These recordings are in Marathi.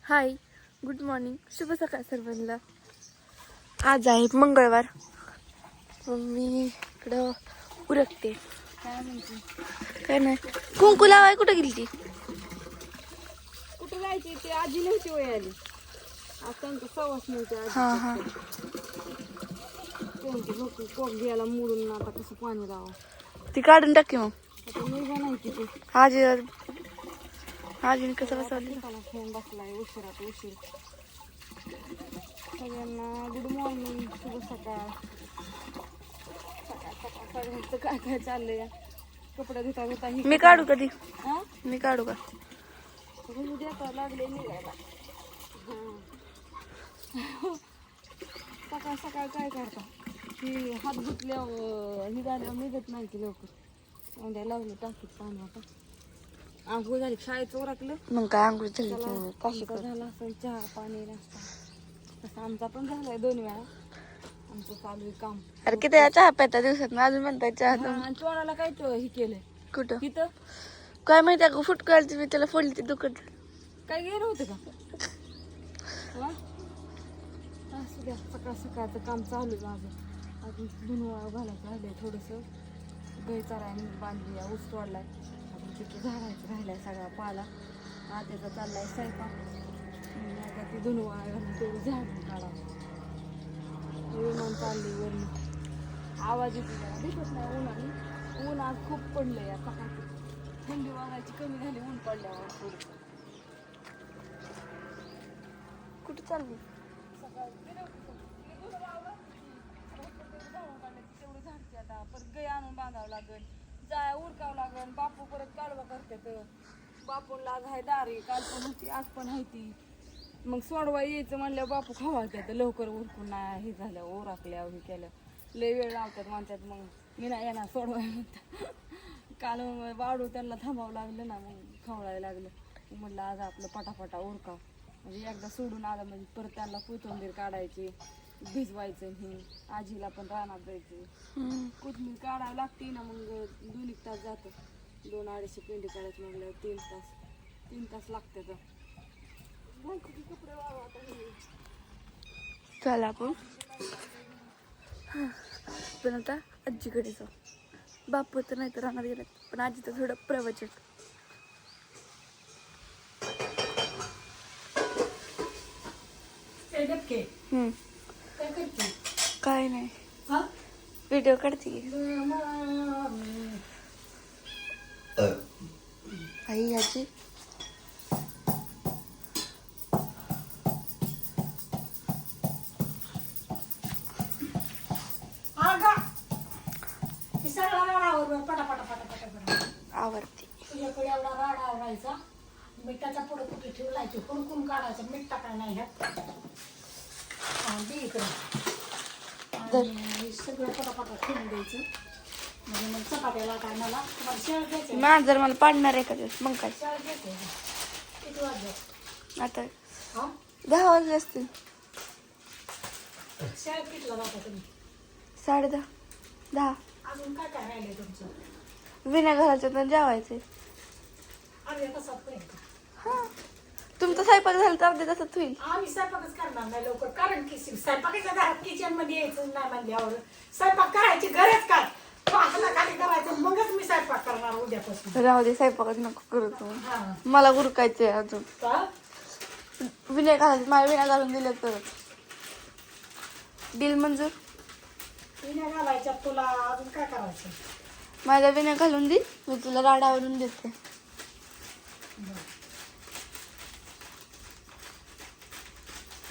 हाय, गुड मॉर्निंग, शुभ सकाळ सर्वांना. आज आहे मंगळवार. मी इकडं उरकते. काय म्हणते? काय नाही, कुंकू लावाय कुठं गेली ती? कुठं जायची? ती आजी नव्हती वय आली. आज त्यांचं सवास नव्हते हा हा. त्यांची भूक कोक घ्यायला मोडून आता कसं पाणी लावा. ती काढून टाकी मग. आता मी बनायची ती आजी आजीने कसं बसवलं? त्याला फोन बसलाय उशिरात उशीर. सगळ्यांना गुड मॉर्निंग, शुभ सकाळ. सकाळ सकाळ सगळ्यांचं काय काय चाललंय. कपडे धुता धुता मी काढू कधी? हा मी काढू का? देता लागले निघायला. सकाळ सकाळ काय करता की हात धुतल्यावर निघाल्यावर निघत नाही की लवकर. अंड्या लावलं टाकीत पाणी. आता आंघोळ झाली, शाळेत ओरखलं. मग काय आंघोळ झाली काशी आमचा झाला असेल चहा पाणी नाश्ता. तसं आमचा पण झालाय 2 वेळा. आमचं चालू आहे काम. अरे किती चहा प्याता दिवसात अजून म्हणताय चहा? आणि तोंडाला काय हे केलंय कुठं तिथं काय माहिती आहे का? फुटकाळची मी त्याला फोडली ती दुखत. काय गेलं होतं का? हा असू द्या, सकाळ सकाळचं काम चालू आहे माझं. अजून धुणं घालायचं राहिलंय थोडंसं. गाई चारायला बांधली, ऊस तोडलाय. अजून तिथं झाडायचं राहिलाय सगळा पाला. आत्याचा चाललाय स्वयंपाक. आता ती धुणं घालून तेवढं झाडून काढावं. विमान चालली वरून. आवाज येतो जरा, दिसत नाही उन्हाने. ऊन आज खूप पडलंय. आता थंडी वाजायची कमी झाली ऊन पडल्यावर थोडी. कुठं चालली? तेवढं झाडते आता. परत गाय आणून बांधावं लागेल, जाय उरकावं लागेल. बापू परत कालवा करतात. बापूला आज आहे दारी, काल पण होती आज पण आहे ती. मग सोडवा यायचं म्हणल्यावर बापू खवाळतात. लवकर उरकून नाही हे झालं ओराकल्यावर हे केलं लय वेळ लावतात म्हणतात. मग मी नाही येणार सोडवाय म्हणतात. काल वाढू त्यांना थांबावं लागलं ना, मग खवळायला लागलं. म्हटलं आज आपलं पटापटा उरका. म्हणजे एकदा सोडून आलं म्हणजे परत त्यांना कोथिंबीर काढायची, भिजवायचं. हे आजीला पण रानात जायचं. कोथिंबीर काढावं लागते ना, मग 2-1 तास जातं. 2-2.5 पेंडी काढायची म्हटल्यावर 3 तास लागतात. कपडे वाळवा आता. चला आपण पण आता आजीकडे जाऊ. बापू तर नाही तर राहणार गेलं, पण आजीचं थोडं प्रवचन. काय नाही, व्हिडिओ काढते. आई आजी आवडते. तुझ्याकडे एवढा राडा आवडायचा. मिठाचा पुढे कुठे ठेवलायचे, कुणकुण काढायचं. मीठ टाकाय नाही ह्यात. दे इकडं. आणि सगळं पटापटा ठेवून द्यायचं. म्हणजे मग चपात्याला काय मला तुम्हाला शेळ घ्यायचं. माझं जर मला पाडणार आहे का दिवस मग काय? शेळ घ्यायचं. किती वाजले आता हा? 10 वाजले असतील. शेळ कितला जाता तुम्ही? 10:30 10. अजून काय काय राहिलंय तुमचं? विना घराच्या तर जेवायचे. अर्ध्या तासात पर्यंत. हा, तुमचा स्वयंपाक झाला तर अर्ध्या तासात होईल. आम्ही स्वयंपाकच करणार नाही लवकर. कारण की स्वयंपाकाच्या घरात किचन मध्ये यायचं नाही म्हणल्यावर स्वयंपाक करायची गरज काय? पाकला खाली करायचं मगच मी स्वयंपाक करणार उद्यापासून. राहू दे, स्वयंपाकच नको करू तू. हा मला गुरकायचंय अजून. का? विनय घालायचं, मला विना घालून दिलं तर दिल मंजूर. विण्या घालायच्यात तुला. अजून काय करायचं? माझ्या विनय घालून दे, मी तुला राडावरून देते.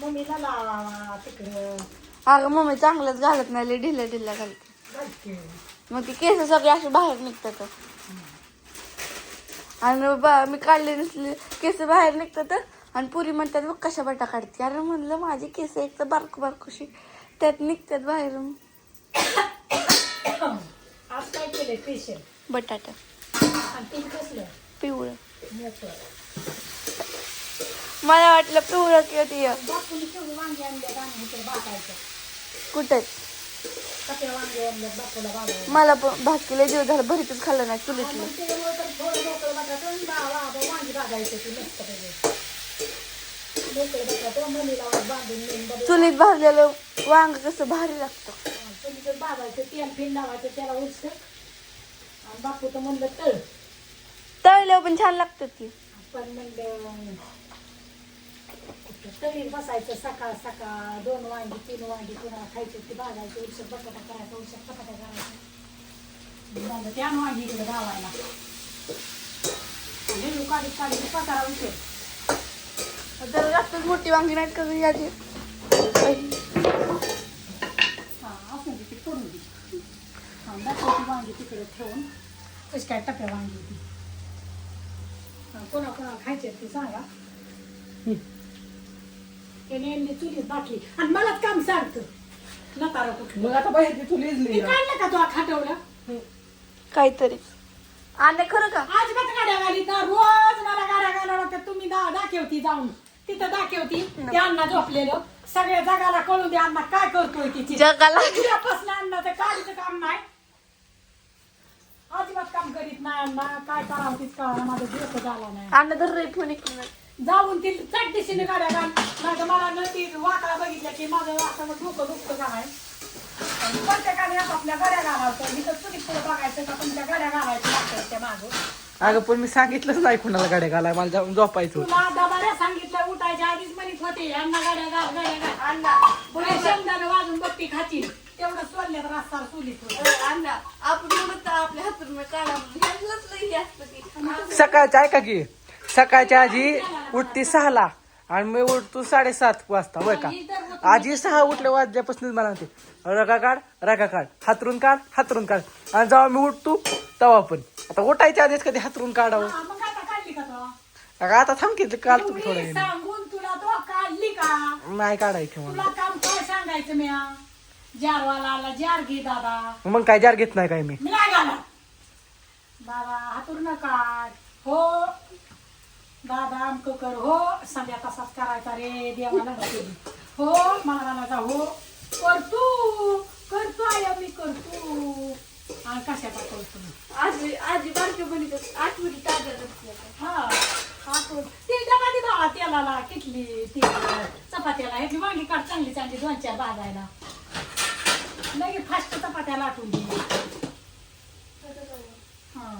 मम्मीला लावा तिकडं. अगं मम्मी चांगलंच घालत नाही, लय ढिल्या ढिल्या घालते. घालते. मग ती केस सगळे असे बाहेर निघतात. आणि मी काढले नसले केस बाहेर निघतात. आणि पुरी म्हणतात मग कशा बटा काढते. अरे म्हणलं माझी केस एक तर बारक बारकुशी त्यात निघतात बाहेरून. आज काय केलंय स्पेशल? बटाटा आणि तीन कसलं? पिवळं. मोठं. मला वाटलं पिवळं किंवा ती बापूने केवढी वांगी आणले आणि भाजायचं. कुठे कशा वांगी आणले बापूला भाजायचं. मला पण भाकरीला जीव झाला, भरीतच खाल्लं नाही चुलीतलं. त्याच्यामुळे तर थोडं मोकळं बटाटं वांगी भाजायचं ती मस्त पाहिजे. मोकळे बघा मनीला बांधून नेऊन बघ. चुलीत भाजलेलं वांग कसं भारी लागतं. चुलीचं भाजायचं तेल फिन लावायचं त्याला उलट आणि बापू तर म्हणलं तळ. तळल्यावर पण छान लागतात की. आपण म्हणलं तळीत बसायचं सकाळ सकाळ 2 वांगी 3 वांगी कुणाला खायची ती भाजायची उलट बटाटा करायचा उलट चपात्या करायचं म्हणलं त्या वांगी इकडे गावायला आणि काढीत काढीत पसारा उलट. जर जास्तच मोठी वांगी नाहीत का घरी याची. हा असं ती करून दे. हा दाखवती वांगी तिकडे ठेवून कशी काय टप्प्या वांगी ती कोणा कोणाला खायची ती सांगा. त्याने यांनी चुलीत बाटली आणि मलाच काम सांगतं नतारा कुठलं. मग आता बाहेर चुलीच मी काढलं का तुला खाटवलं काहीतरी आणि खरं का अजिबात गाड्या घालीत ना रोज मला गाड्या घालावं लागतात. तुम्ही दाखवती जाऊन तिथं दाखवती ते अण्णा झोपलेलं सगळ्या जगाला कळून दे अण्णा काय करतोय तिची जगाला उद्यापासून अण्णाचं काढीचं काम नाही अजिबात काम करीत नाही अण्णा काय करावं तीच कळा माझं डोकं झाला नाही. अन्न तर रे फोन इकडून जाऊन ती चट दिशेने गाड्या घाल नाही तर मला न ती वाकडा बघितल्या की माझं वाकडं डोकं दुखतं का नाही. प्रत्येकाने आपापल्या गाड्या घालावतं मी तर चुकीत पुढे बघायचं का तुमच्या गाड्या घालायच्या लागतात त्या मागं. अगं पण मी सांगितलंच नाही कुणाला गाड्या घालाय मला जाऊन झोपायचं होतं. तुला दबाऱ्या सांगितलं उठायच्या आधीच म्हणत होते अण्णा गाड्या घाल गाड्या घाल अण्णा पुढे शब्दानं वाजून बत्ती खाची तेवढं सोडल्यात रस्ता चुलीत होतं. अण्णा आपण एवढं आपल्या हातून काढा ह्यातलंच लई हे असतं की. सकाळचं ऐका की सकाळच्या आजी उठती 6ला आणि मी उठतो 7:30 वाजता होय का. आजी 6 उठल्या वाजल्यापासून मला म्हणते रगा काढ हातरून काढ आणि जेव्हा मी उठतो तेव्हा पण आता उठायच्या आधीच कधी हातरून काढावं. हा, मग आता काढली का तो? अगं आता थांब की काढतो की थोडं एवढी वेळाने. सांगून तुला तो काढली का नाही काढायचं मला. तुला काम काय सांगायचं मी जारवाला आला जार घे दादा मग काय जार घेत नाही काय मी. मी नाही घाला दादा हातून काढ हो दादा आमक कर हो संध्या तसाच करायचा रे देवाला हो मला म्हणायचा हो करतो आय मी करतो आणि कशाचा करतो आजी आजी बारक्या बहिणीचं आठवणी ताज्या असल्या. हा हातून ती डबा दे बाबा तेलाला किटली ती चपात्याला ह्याची वांगी काढ चांगली 2-4 भाजायला लगे फास्ट चपात्या लाटून दे. हा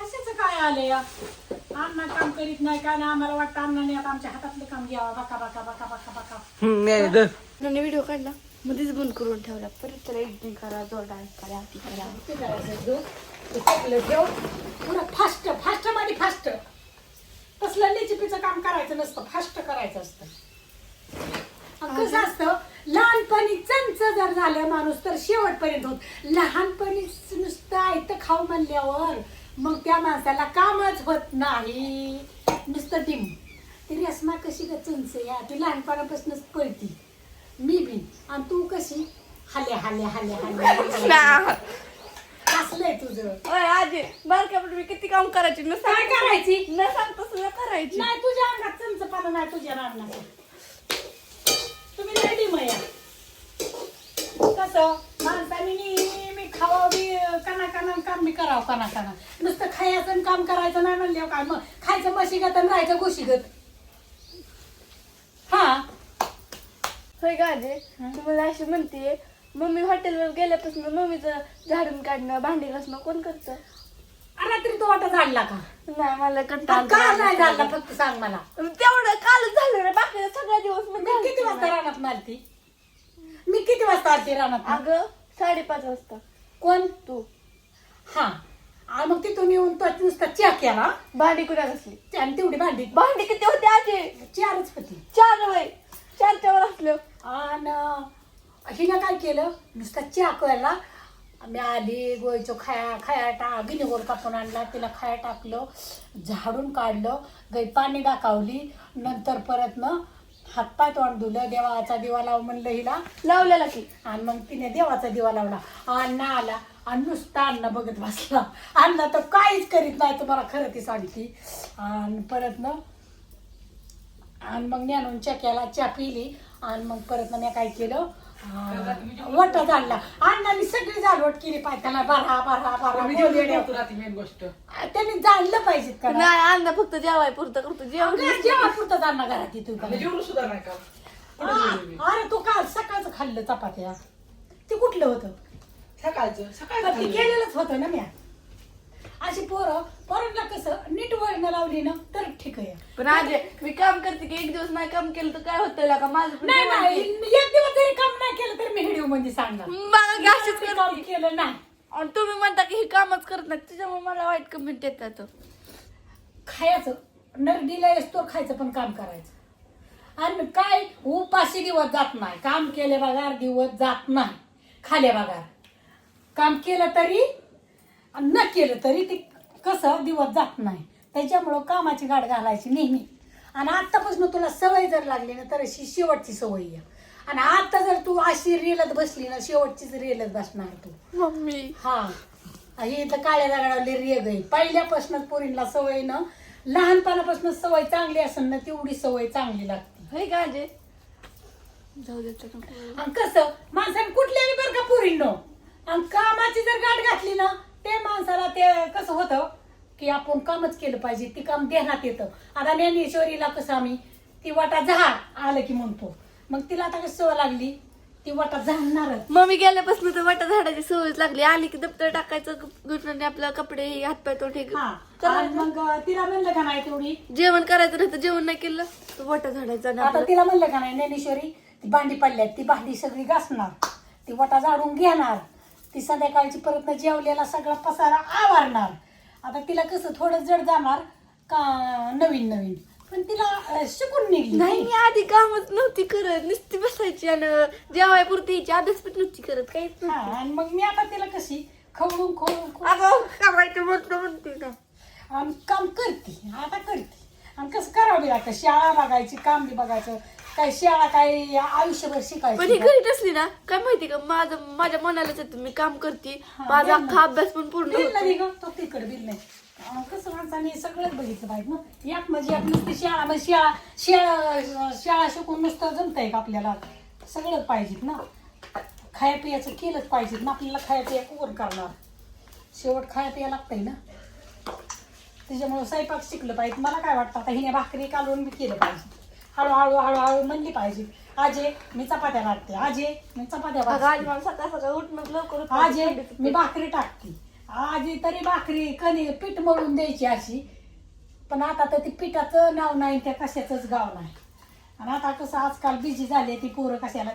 कशाचं काय आले अण्णा काम करीत नाही काय ना आम्हाला वाटतं अण्णाने आता आमच्या हातातलं काम घ्यावं बका बका बका बका बका नाही दर नंतर व्हिडिओ काढला मध्येच बंद करून ठेवला परत त्याला एडिटिंग करा जोरदार करा ती करा. ते करायचं दूध ते टाकलं ठेव पुन्हा फास्ट फास्ट मध्ये फास्ट तसलं लिचिपीचं काम करायचं नसतं फास्ट करायचं असतं. कसं असतं लहानपणी चंच जर झालं माणूस तर शेवटपर्यंत होत. लहानपणी नुसतं आयतं खाऊ म्हणल्यावर मग त्या माणसाला कामच होत नाही नुसतं डिम. ती रेसमा कशी का चंच या ती लहानपणापासूनच पळती मी बी आणि तू कशी हाले हाले हाले हाले असलंय तुझं. ओय आजी बारक्या पण मी किती काम करायची न काय करायची न सांगता सुद्धा करायची. नाही तुझ्या अंगात चंचपणा नाही तुझ्या रानाचा तुम्ही नाही डिमया कसं माणसाने नेहमी खावा बी कना काम बी करावं कना नुसतं खायचं आणि काम करायचं नाही म्हणल्यावर काय मग खायचं मशीगत आणि राहायचं गोशीगत. हा होय का आजी तुम्हाला अशी म्हणते मम्मी हॉटेलवर गेल्यापासून मम्मीचं झाडून काढणं भांडी घासणं कोण करतं. रात्री तो वाटा झाडला का नाही मला कंटाळा का नाही झाडला फक्त सांग मला. तेवढं कालच झालं रे बाकी सगळ्या दिवस मी किती वाजता रानात मारती मी किती वाजता आलती रानात अगं 5:30 वाजता. कोण तू हा आणि मग तिथून येऊन तो नुसता चहा केला भांडी कुठे घासली आणि तेवढी भांडी भांडी किती होते आजी 4च होती 4 वय 4च्या वर असलं. आणि हिनं काय केलं नुसता चहा करायला मी आली गोयचो खाया गिनीगोल कापून आणला तिला खाया टाकलं झाडून काढलं गाई पाणी दाखवली नंतर परत ना हातपाय तोंड धुलं देवाचा दिवा लाव म्हणलं हिला लावलेला की आणि मग तिने देवाचा दिवा लावला अण्णा आला आणि नुसता अण्णा बघत बसला. अण्णा तर काहीच करीत नाही तुम्हाला खरं ती सांगती. आणि परत ना आणि मग नेणून चहा केला चहा पिली आणि मग परत ना मी काय केलं वटा झाडला अण्णांनी सगळी झाडवट केली पाहिजे त्याला बारा बारा बारा मेन गोष्ट त्यांनी जाणलं पाहिजेत का नाही अण्णा फक्त जेवाय पुरतं करतो जेवण जेव्हा पुरतं जाणार घरात येतो जेवढं सुद्धा नाही का अरे तू काल सकाळचं खाल्लं चपात्या ते कुठलं होतं सकाळचं पण ते केलेलंच होतं ना मी अशी पोरांना कसं नीट वळण लावली ना तर ठीक आहे पण आज मी काम करते की एक दिवस नाही काम केलं तर काय होतं का माझं पण नाही जेवण नाही ते. एक दिवस जरी काम नाही केलं तर मी व्हिडिओ मध्ये सांगणार मला की अशीच मी काम करते केलं नाही आणि तुम्ही म्हणता की हे कामच करत नाही त्याच्यामुळे मला वाईट कमेंट येतात खायचं नरडीला येतो खायचं पण काम करायचं आणि काय उपाशी दिवस जात नाही काम केले बघार दिवस जात नाही खाले बघार काम केलं तरी आणि न केलं तरी ते कसं दिवस जात नाही त्याच्यामुळं कामाची गाठ घालायची नेहमी आणि आत्तापासून तुला सवय जर लागली ना तर अशी शेवटची सवय आहे आणि आता जर तू अशी रेलत बसली ना शेवटचीच रेलत बसणार तू मम्मी हा ही इथं काळ्या दगडावली रेग आहे पहिल्यापासूनच पोरींना सवय ना लहानपणापासून सवय चांगली असेल ना तेवढी सवय चांगली लागते हे का अजय जाऊ देत नको आणि कसं माणसाने कुठल्याही बरं का पोरींनो आणि कामाची जर गाठ घातली ना ते माणसाला ते कसं होतं की आपण कामच केलं पाहिजे ती काम देण्यात येतं आता ज्ञानेश्वरीला कसं आम्ही ती वाटा झाड आलं की म्हणतो मग तिला आता कसं सवय लागली ती वाटा झाडणारच मम्मी गेल्यापासून तर वाटा झाडाची सवयच लागली आली की दप्तर टाकायचं घुटण्याने आपलं कपडे हातपाय तोंड हा आणि मग तिला म्हणलं का नाही तेवढी जेवण करायचं नाही तर जेवण नाही केलं तर वाटा झाडायचा ना आता आपलं. तिला म्हणलं का नाही ज्ञानेश्वरी ती भांडी पडल्यात ती भांडी सगळी घासणार ती वाटा झाडून घेणार ती संध्याकाळची परत जेवलेला सगळा पसारा आवरणार आता तिला कसं थोडं जड जाणार का नवीन नवीन पण तिला शिकून निघली नाही मी आधी कामच नव्हती करत नुसती बसायची आणि जेवाय पुरती यायची अभ्यास पण नव्हती करत काहीच हा आणि मग मी आता तिला कशी खवळून खवळून अगं कामायचं म्हटलं म्हणते ना आणि काम करते आता करते आणि कसं करावं लागतं शाळा बघायची काम बी बघायचं काय शाळा काय आयुष्यभर पण ही शिकायची घरी नसली ना काय माहिती का माझ्या मनालाच येतं मी काम करते हा, माझा बिल अख्खा अभ्यास पण पूर्ण बिल होतो. नाही ग तो तिकडे बिल नाही कसं माणसाने सगळंच बघितलं पाहिजे ना एक म्हणजे एक नुसती शाळा मग शाळा शिकून नुसतं जमतंय का आपल्याला सगळंच पाहिजेत ना खाया पियाचं केलंच पाहिजेत ना आपल्याला खाया पिया कोण करणार शेवट खाया पिया लागतंय ना त्याच्यामुळे स्वयंपाक शिकलं पाहिजे मला काय वाटतं आता हिने भाकरी कालवून बी केलं पाहिजे हळूहळू हळूहळू म्हणली पाहिजे आजे मी चपात्या लागते आजे मी चपात्या अगं, आज भाजते. मला सकाळ सकाळ उठणं लवकर उठणं आजे थंडीचं मी भाकरी टाकते आजी तरी भाकरी कणी पीठ मळून द्यायची अशी पण आता तर ती पिठाचं नाव नाही त्या कशाचंच गाव नाही आणि आता कसं आजकाल बिझी झाली ती पोरं कशाला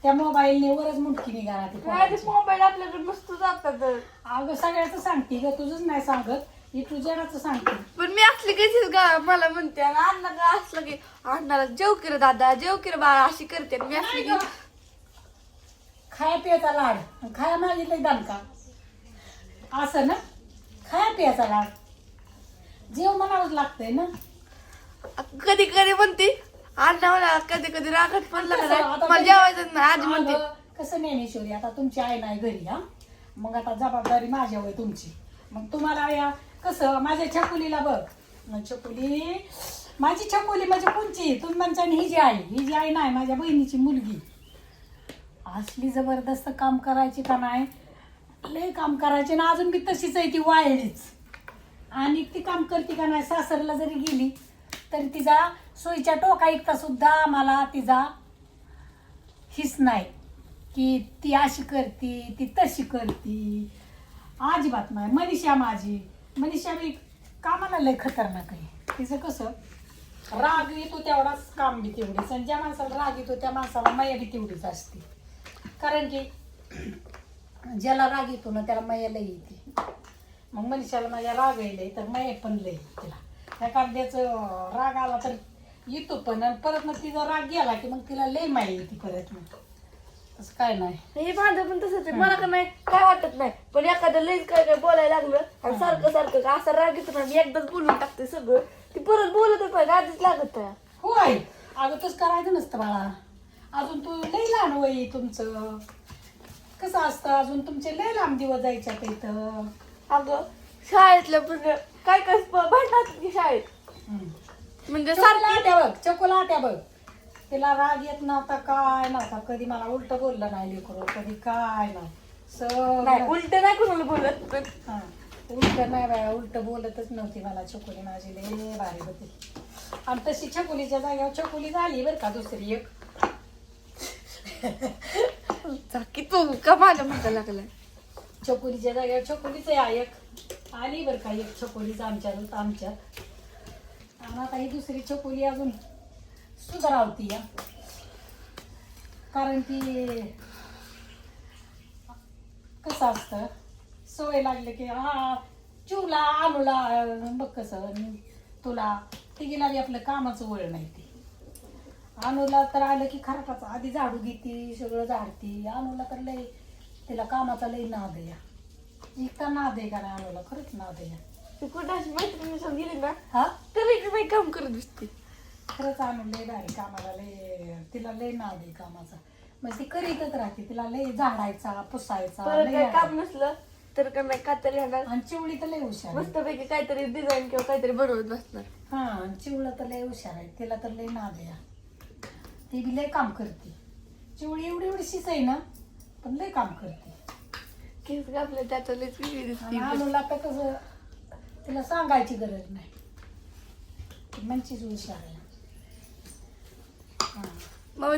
त्या मोबाईलने वरच मुंडकी निघाला ती पोरांची. मोबाईल आपल्याकडे मस्त जातात अगं सगळ्याचं सांगते ग तुझंच नाही सांगत ही तुझ्याच सांगते पण मी असली कशीच मला म्हणते आणि अण्णा का असलं की अण्णाला जेव केलं दादा जेव केलं बाळा अशी करते आणि मी असली की खाया पियाचा लाड खाया मागितलं दणका असं ना खाया पियाचा लाड जेव म्हणावंच लागतंय ना कधी कधी म्हणते अण्णा मला कधी कधी रागत पण कसं, लागला आता मला तरी- जेवायचं नाही आजी म्हणते अगं, कसं ज्ञानेश्वरी आता तुमची आई नाही घरी हा मग आता जबाबदारी माझ्यावर आहे तुमची मग तुम्हाला या कसं माझ्या छकुलीला बघ मग छकुली माझी छकुली म्हणजे कोणची तुम्ही म्हणता ही जी आई नाही माझ्या बहिणीची मुलगी असली जबरदस्त काम करायची का नाही लय काम करायचे ना अजून बी तशीच आहे ती वायलीच आणि ती काम करते का नाही सासरला जरी गेली तरी तिचा सोयीच्या टोका ऐकता सुद्धा मला तिचा हिच नाही की ती अशी करती ती तशी करती अजिबात नाही मनीषा बी कामाला लय खतरनाक आहे तिचं कसं राग येतो तेवढाच काम बी तेवढीच आणि ज्या माणसाला राग येतो त्या माणसाला माया बी तेवढीच असते कारण की ज्याला राग येतो ना त्याला माया लय येते मग मनीषाला माझ्या राग येईल तर माया पण लय तिला एखाद्याचं राग आला तर येतो पण आणि परत मग तिचा राग गेला की मग तिला लय माया येते परत मग असं काय नाही हे माझं पण तसंच आहे मला का नाही काय वाटत नाही पण एखादं लईच काय काय बोलायला लागलं आणि सारखं सारखं का असं राग येतो ना मी एकदाच बोलून टाकते सगळं ती परत बोलत पाहिजे आधीच लागत आहे होय अगं तसं करायचं नसतं बाळा अजून तू लय लहान वय तुमचं कसं असतं अजून तुमचे लय लांब दिवस जायच्यात इथं अगं शाळेतलं पण काय काय भांडणात की शाळेत म्हणजे चकोला सारखी आट्या बघ चकोला आट्या बघ तिला राग येत नव्हता काय नव्हता, कधी मला उलट बोललं नाही लेकरू, कधी काय नाही नाही सगळं. उलट नाही कोणाला बोलत पण हा उलट नाही बाया, उलट बोलतच नव्हती मला. छकुली माझी लय भारी होती. आणि तशी छकुलीच्या जागेवर छकुली झाली बरं का दुसरी एक. की तू का माझ्या म्हणता लागलाय. छकुलीच्या जागेवर छकुलीच आहे एक आली बरं का, एक छकुलीच आमच्यात. आणि आता ही दुसरी छकुली अजून सुधारावती या, कारण की कसं असतं सवय लागली की हा चिवला आणूला बघ कसं आणि तुला तिघीला बी आपलं कामाचं वळ नाही. ती आणूला तर आलं की खरपाच आधी झाडू घेती, सगळं झाडती. आणूला तर लय तिला कामाचा लय नाद आहे. इतका नाद आहे का नाही आणूला, खरंच नाद आहे. ती कुठं अशी मैत्रिणी गेली ना हा तरी की बाई काम करत दिसते. खरंच आणू लय भारी कामाला, लय तिला लय नाद आहे कामाचा. म्हणजे ती करीतच राहते, तिला लय झाडायचा पुसायचा परत लय काय नाद काम नसलं तर का नाही काहीतरी येणार आहे. आणि चिवळी तर लय हुशार आहे. मस्तपैकी काहीतरी डिझाईन किंवा काहीतरी बनवत बसणार. हा आणि चिवळा तर लय हुशार आहे, तिला तर लय नाद आहे. ती बी लय काम करते. चिवळी एवढी एवढीशीच आहे ना, पण लय काम करते. केस कापले त्याचं लयच वेगळी दिसते. आणि आणूला तर कसं तिला सांगायची गरज नाही, ती म्हणचीच हुशार आहे. हा मग